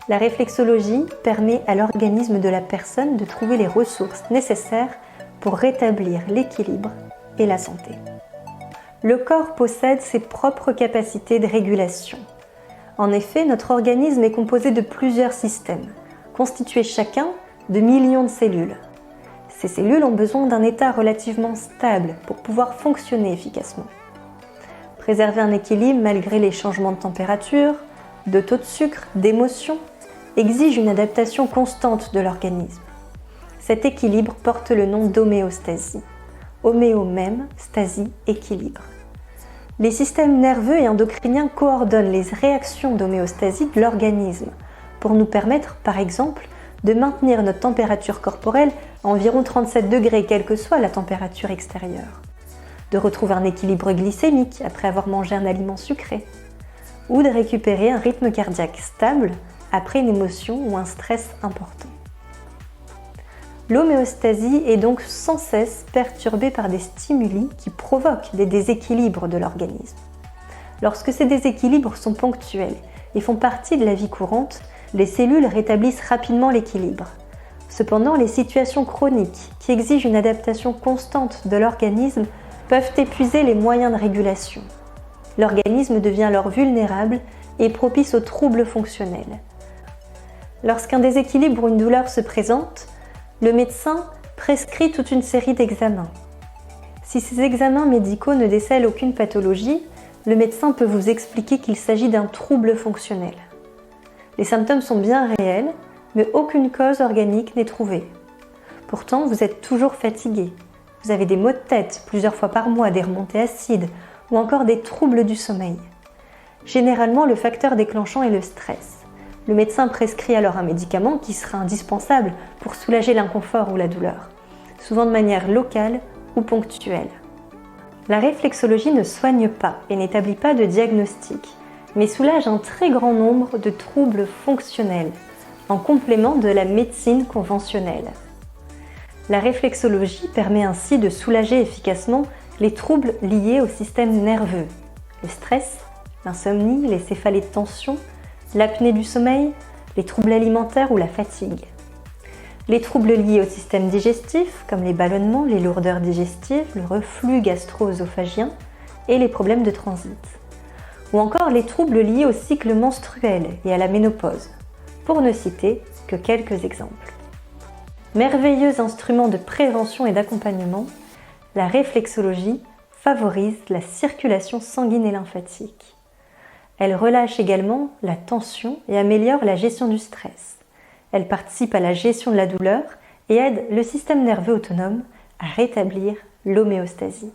La réflexologie permet à l'organisme de la personne de trouver les ressources nécessaires pour rétablir l'équilibre et la santé. Le corps possède ses propres capacités de régulation. En effet, notre organisme est composé de plusieurs systèmes, constitués chacun de millions de cellules. Ces cellules ont besoin d'un état relativement stable pour pouvoir fonctionner efficacement. Préserver un équilibre malgré les changements de température, de taux de sucre, d'émotions, exige une adaptation constante de l'organisme. Cet équilibre porte le nom d'homéostasie. Homéo même, stasie, équilibre. Les systèmes nerveux et endocriniens coordonnent les réactions d'homéostasie de l'organisme pour nous permettre, par exemple, de maintenir notre température corporelle à environ 37 degrés, quelle que soit la température extérieure, de retrouver un équilibre glycémique après avoir mangé un aliment sucré, ou de récupérer un rythme cardiaque stable après une émotion ou un stress important. L'homéostasie est donc sans cesse perturbée par des stimuli qui provoquent des déséquilibres de l'organisme. Lorsque ces déséquilibres sont ponctuels et font partie de la vie courante, les cellules rétablissent rapidement l'équilibre. Cependant, les situations chroniques qui exigent une adaptation constante de l'organisme peuvent épuiser les moyens de régulation. L'organisme devient alors vulnérable et propice aux troubles fonctionnels. Lorsqu'un déséquilibre ou une douleur se présente, le médecin prescrit toute une série d'examens. Si ces examens médicaux ne décèlent aucune pathologie, le médecin peut vous expliquer qu'il s'agit d'un trouble fonctionnel. Les symptômes sont bien réels, mais aucune cause organique n'est trouvée. Pourtant, vous êtes toujours fatigué. Vous avez des maux de tête plusieurs fois par mois, des remontées acides ou encore des troubles du sommeil. Généralement, le facteur déclenchant est le stress. Le médecin prescrit alors un médicament qui sera indispensable pour soulager l'inconfort ou la douleur, souvent de manière locale ou ponctuelle. La réflexologie ne soigne pas et n'établit pas de diagnostic, mais soulage un très grand nombre de troubles fonctionnels, en complément de la médecine conventionnelle. La réflexologie permet ainsi de soulager efficacement les troubles liés au système nerveux, le stress, l'insomnie, les céphalées de tension, l'apnée du sommeil, les troubles alimentaires ou la fatigue. Les troubles liés au système digestif, comme les ballonnements, les lourdeurs digestives, le reflux gastro-œsophagien et les problèmes de transit. Ou encore les troubles liés au cycle menstruel et à la ménopause, pour ne citer que quelques exemples. Merveilleux instrument de prévention et d'accompagnement, la réflexologie favorise la circulation sanguine et lymphatique. Elle relâche également la tension et améliore la gestion du stress. Elle participe à la gestion de la douleur et aide le système nerveux autonome à rétablir l'homéostasie.